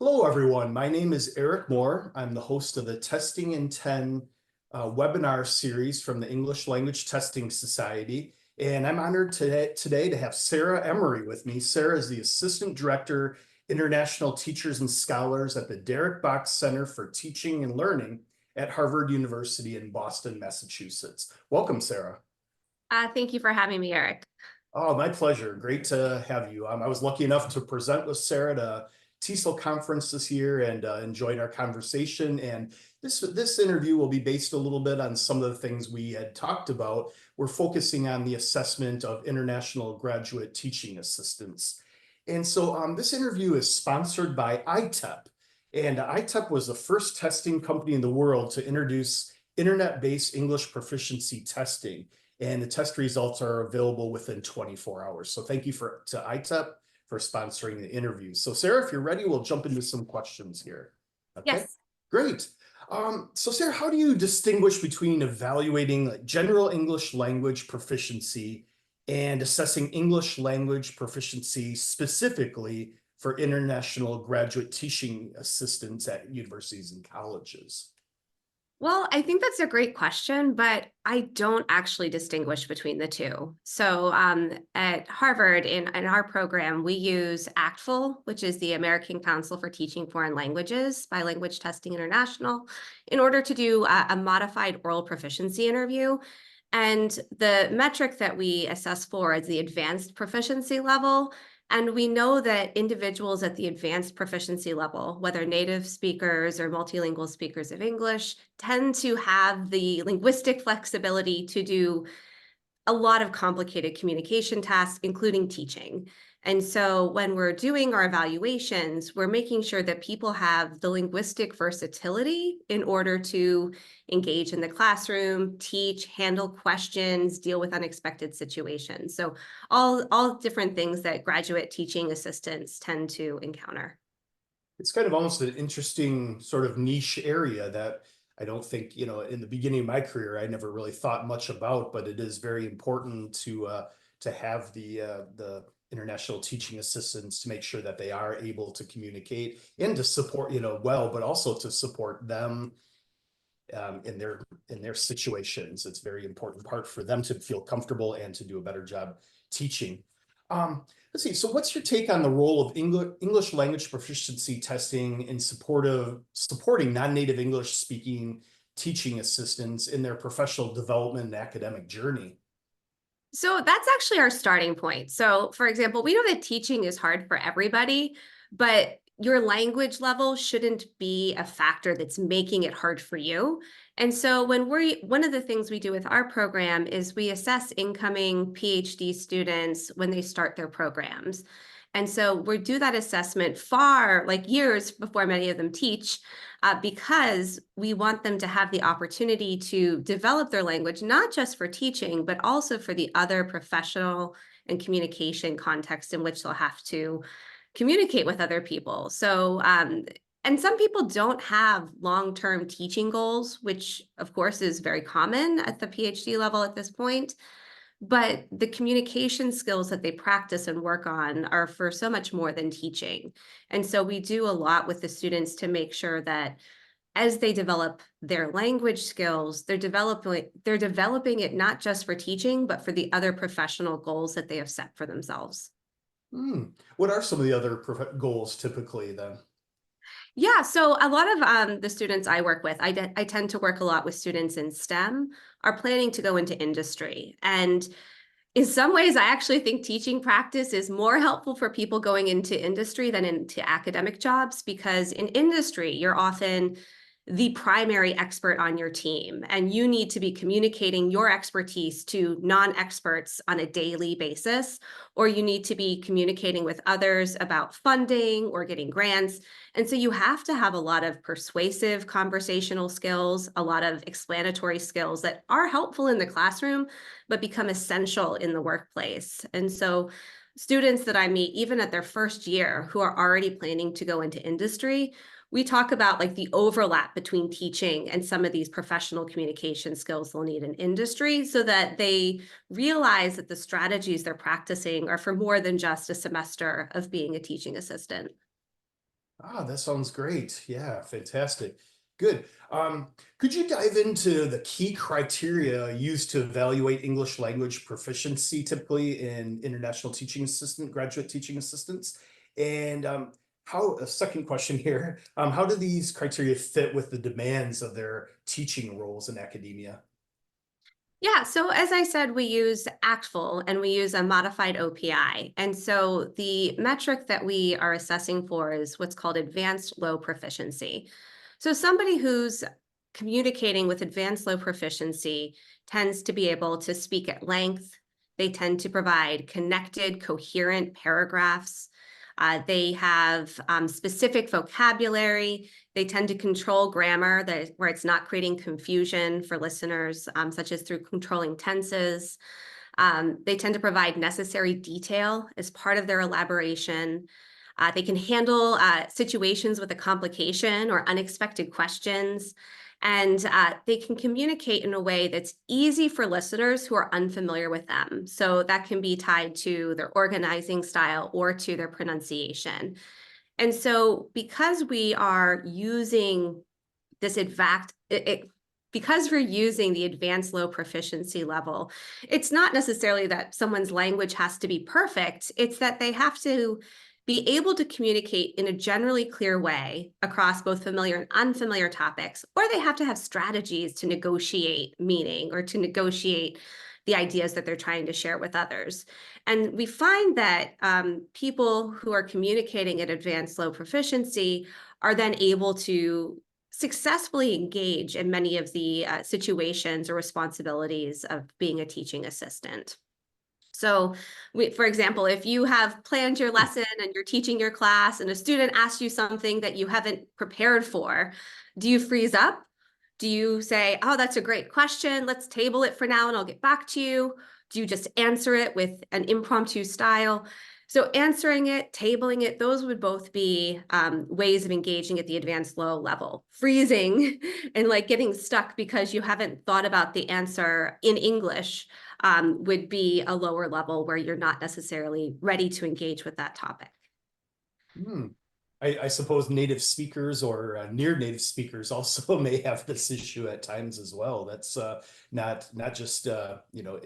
Hello, everyone. My name is Eric Moore. I'm the host of the Testing in 10 webinar series from the English Language Testing Society. And I'm honored today to have Sarah Emory with me. Sarah is the Assistant Director, International Teachers and Scholars at the Derek Box Center for Teaching and Learning at Harvard University in Boston, Massachusetts. Welcome, Sarah. Thank you for having me, Eric. Oh, my pleasure. Great to have you. I was lucky enough to present with Sarah at a TESOL conference this year and enjoyed our conversation. And this interview will be based a little bit on some of the things we had talked about. We're focusing on the assessment of international graduate teaching assistants. And so this interview is sponsored by ITEP. And ITEP was the first testing company in the world to introduce internet-based English proficiency testing. And the test results are available within 24 hours. So thank you to ITEP for sponsoring the interview. So Sarah, if you're ready, we'll jump into some questions here. Okay, Yes. great. So Sarah, how do you distinguish between evaluating general English language proficiency and assessing English language proficiency specifically for international graduate teaching assistants at universities and colleges? Well, I think that's a great question, but I don't actually distinguish between the two. So at Harvard, in our program, we use ACTFL, which is the American Council for Teaching Foreign Languages by Language Testing International, in order to do a modified oral proficiency interview. And the metric that we assess for is the advanced proficiency level. And we know that individuals at the advanced proficiency level, whether native speakers or multilingual speakers of English, tend to have the linguistic flexibility to do a lot of complicated communication tasks, including teaching. And so when we're doing our evaluations, we're making sure that people have the linguistic versatility in order to engage in the classroom, teach, handle questions, deal with unexpected situations. So all different things that graduate teaching assistants tend to encounter. It's kind of almost an interesting sort of niche area that I don't think, in the beginning of my career, I never really thought much about, but it is very important to have the international teaching assistants to make sure that they are able to communicate and to support, well, but also to support them in their situations. It's a very important part for them to feel comfortable and to do a better job teaching. Let's see. So, what's your take on the role of English language proficiency testing in supporting non-native English speaking teaching assistants in their professional development and academic journey? So that's actually our starting point. So, for example, we know that teaching is hard for everybody, but your language level shouldn't be a factor that's making it hard for you. And so one of the things we do with our program is we assess incoming PhD students when they start their programs. And so we do that assessment like years before many of them teach, because we want them to have the opportunity to develop their language, not just for teaching, but also for the other professional and communication context in which they'll have to communicate with other people. So, and some people don't have long-term teaching goals, which of course is very common at the PhD level at this point. But the communication skills that they practice and work on are for so much more than teaching. And so we do a lot with the students to make sure that as they develop their language skills, they're developing it not just for teaching, but for the other professional goals that they have set for themselves. What are some of the other goals typically then? Yeah, so a lot of the students I work with, I tend to work a lot with students in STEM, are planning to go into industry. And in some ways, I actually think teaching practice is more helpful for people going into industry than into academic jobs, because in industry, you're often the primary expert on your team, and you need to be communicating your expertise to non-experts on a daily basis, or you need to be communicating with others about funding or getting grants. And so you have to have a lot of persuasive conversational skills, a lot of explanatory skills that are helpful in the classroom, but become essential in the workplace. And so students that I meet, even at their first year, who are already planning to go into industry, we talk about like the overlap between teaching and some of these professional communication skills they'll need in industry, so that they realize that the strategies they're practicing are for more than just a semester of being a teaching assistant. Ah, that sounds great. Yeah, fantastic. Good. Could you dive into the key criteria used to evaluate English language proficiency typically in international teaching assistant, graduate teaching assistants? And how, a second question here, how do these criteria fit with the demands of their teaching roles in academia? Yeah, so as I said, we use ACTFL and we use a modified OPI. And so the metric that we are assessing for is what's called advanced low proficiency. So somebody who's communicating with advanced low proficiency tends to be able to speak at length. They tend to provide connected, coherent paragraphs. They have specific vocabulary. They tend to control grammar where it's not creating confusion for listeners, such as through controlling tenses. They tend to provide necessary detail as part of their elaboration. They can handle situations with a complication or unexpected questions. And they can communicate in a way that's easy for listeners who are unfamiliar with them. So that can be tied to their organizing style or to their pronunciation. And so, because we are using this because we're using the advanced low proficiency level, it's not necessarily that someone's language has to be perfect. It's that they have to be able to communicate in a generally clear way across both familiar and unfamiliar topics, or they have to have strategies to negotiate meaning or to negotiate the ideas that they're trying to share with others. And we find that people who are communicating at advanced low proficiency are then able to successfully engage in many of the situations or responsibilities of being a teaching assistant. So, for example, if you have planned your lesson and you're teaching your class and a student asks you something that you haven't prepared for, do you freeze up? Do you say, oh, that's a great question. Let's table it for now and I'll get back to you? Do you just answer it with an impromptu style? So answering it, tabling it, those would both be ways of engaging at the advanced low level. Freezing and like getting stuck because you haven't thought about the answer in English would be a lower level where you're not necessarily ready to engage with that topic. Hmm. I suppose native speakers or near native speakers also may have this issue at times as well. That's not just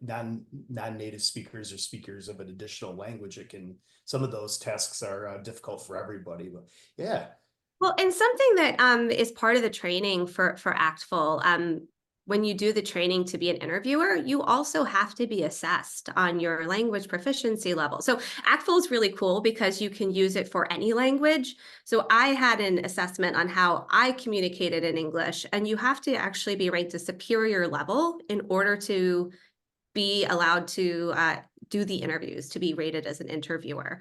non-native speakers or speakers of an additional language. It can some of those tasks are difficult for everybody. But yeah. Well, and something that is part of the training for ACTFL, when you do the training to be an interviewer, you also have to be assessed on your language proficiency level. So ACTFL is really cool because you can use it for any language. So I had an assessment on how I communicated in English, and you have to actually be ranked a superior level in order to be allowed to do the interviews, to be rated as an interviewer.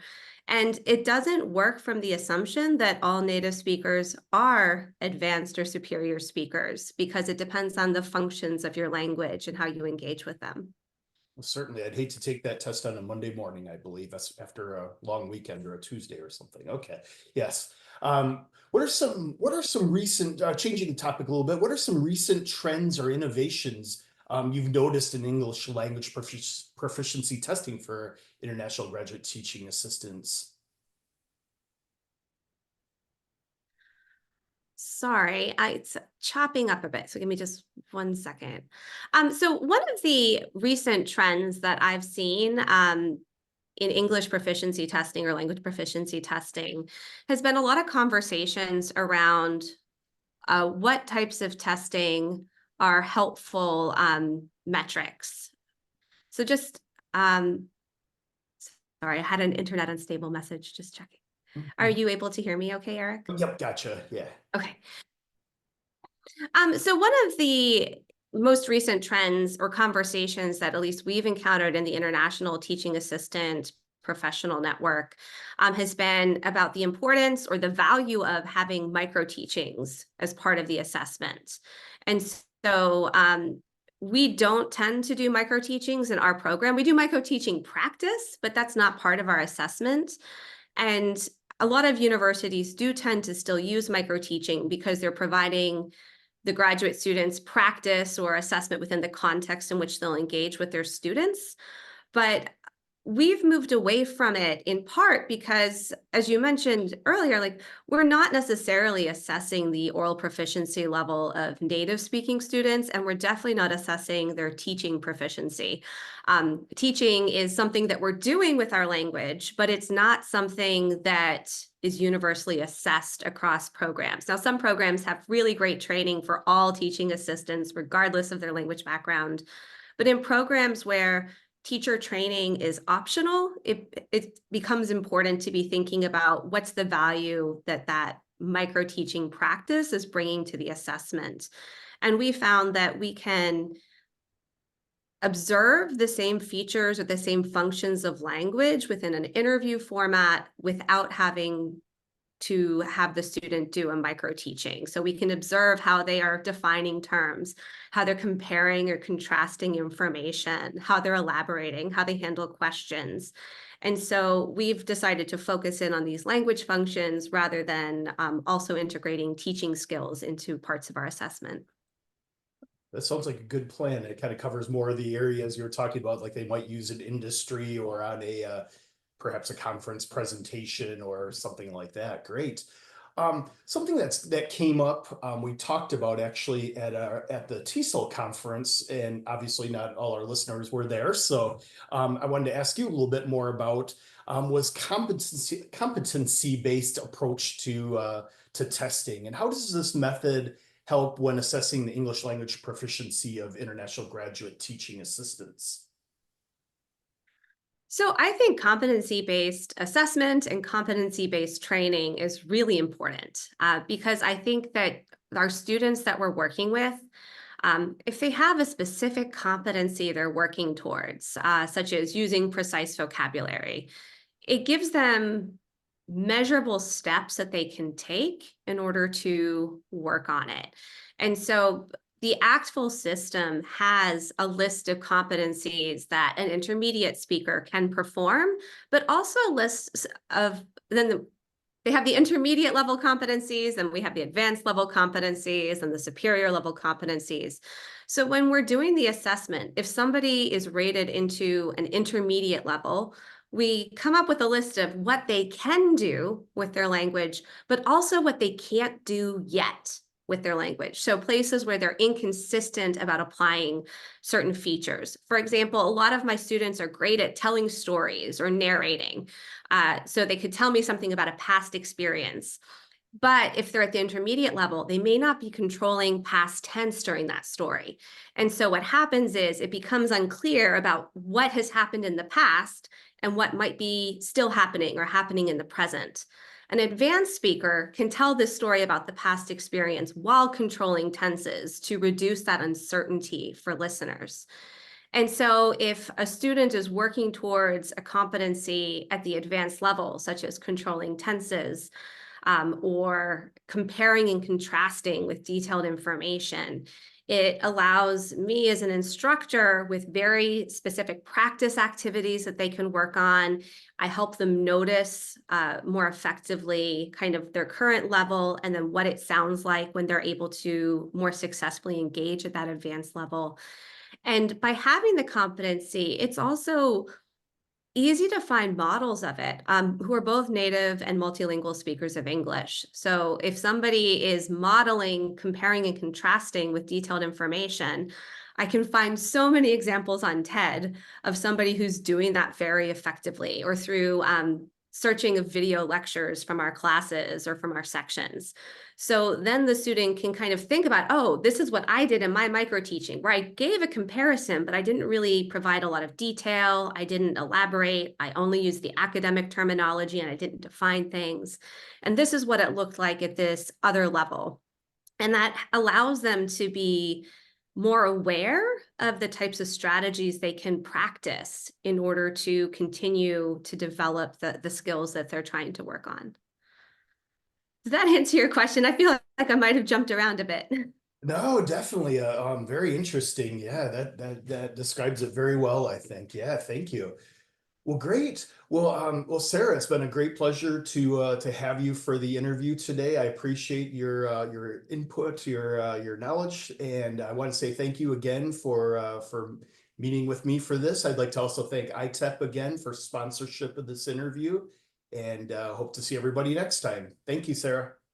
And it doesn't work from the assumption that all native speakers are advanced or superior speakers, because it depends on the functions of your language and how you engage with them. Well, certainly, I'd hate to take that test on a Monday morning, I believe. That's after a long weekend or a Tuesday or something. Okay. Yes. What are some recent changing the topic a little bit? What are some recent trends or innovations you've noticed in English language proficiency testing for international graduate teaching assistants? Sorry, it's chopping up a bit. So give me just 1 second. So one of the recent trends that I've seen in English proficiency testing or language proficiency testing has been a lot of conversations around what types of testing are helpful metrics. So just, sorry, I had an internet unstable message, just checking. Are Mhm. you able to hear me okay, Eric? Yep, gotcha. Yeah. Okay. So one of the most recent trends or conversations that at least we've encountered in the international teaching assistant professional network has been about the importance or the value of having micro teachings as part of the assessment. And so we don't tend to do micro teachings in our program. We do micro teaching practice, but that's not part of our assessment. And a lot of universities do tend to still use micro teaching because they're providing the graduate students practice or assessment within the context in which they'll engage with their students. But we've moved away from it in part because, as you mentioned earlier, like we're not necessarily assessing the oral proficiency level of native speaking students, and we're definitely not assessing their teaching proficiency. Teaching is something that we're doing with our language, but it's not something that is universally assessed across programs. Now, some programs have really great training for all teaching assistants, regardless of their language background. But in programs where teacher training is optional, it becomes important to be thinking about what's the value that that micro teaching practice is bringing to the assessment. And we found that we can observe the same features or the same functions of language within an interview format without having to have the student do a micro teaching. So we can observe how they are defining terms, how they're comparing or contrasting information, how they're elaborating, how they handle questions. And so we've decided to focus in on these language functions rather than also integrating teaching skills into parts of our assessment. That sounds like a good plan. It kind of covers more of the areas you're talking about, like they might use in industry or on a perhaps a conference presentation or something like that. Great. Something that came up, we talked about actually at the TESOL conference, and obviously not all our listeners were there. So I wanted to ask you a little bit more about was competency based approach to testing, and how does this method help when assessing the English language proficiency of international graduate teaching assistants? So I think competency-based assessment and competency-based training is really important because I think that our students that we're working with, if they have a specific competency they're working towards, such as using precise vocabulary, it gives them measurable steps that they can take in order to work on it. And so the ACTFL system has a list of competencies that an intermediate speaker can perform, but also lists of they have the intermediate level competencies, and we have the advanced level competencies and the superior level competencies. So when we're doing the assessment, if somebody is rated into an intermediate level, we come up with a list of what they can do with their language, but also what they can't do yet with their language. So places where they're inconsistent about applying certain features. For example, a lot of my students are great at telling stories or narrating. So they could tell me something about a past experience. But if they're at the intermediate level, they may not be controlling past tense during that story. And so what happens is it becomes unclear about what has happened in the past and what might be still happening or happening in the present. An advanced speaker can tell this story about the past experience while controlling tenses to reduce that uncertainty for listeners. And so if a student is working towards a competency at the advanced level, such as controlling tenses, or comparing and contrasting with detailed information, it allows me as an instructor with very specific practice activities that they can work on. I help them notice more effectively kind of their current level and then what it sounds like when they're able to more successfully engage at that advanced level. And by having the competency, it's also easy to find models of it who are both native and multilingual speakers of English. So if somebody is modeling, comparing, and contrasting with detailed information, I can find so many examples on TED of somebody who's doing that very effectively, or through searching of video lectures from our classes or from our sections. So then the student can kind of think about, oh, this is what I did in my micro teaching, where I gave a comparison, but I didn't really provide a lot of detail. I didn't elaborate. I only used the academic terminology and I didn't define things. And this is what it looked like at this other level. And that allows them to be more aware of the types of strategies they can practice in order to continue to develop the skills that they're trying to work on. Does that answer your question? I feel like I might have jumped around a bit. No, definitely. Very interesting. Yeah, that describes it very well, I think. Yeah, thank you. Well, great. Well, Sarah, it's been a great pleasure to have you for the interview today. I appreciate your input, your knowledge, and I want to say thank you again for meeting with me for this. I'd like to also thank ITEP again for sponsorship of this interview, and hope to see everybody next time. Thank you, Sarah.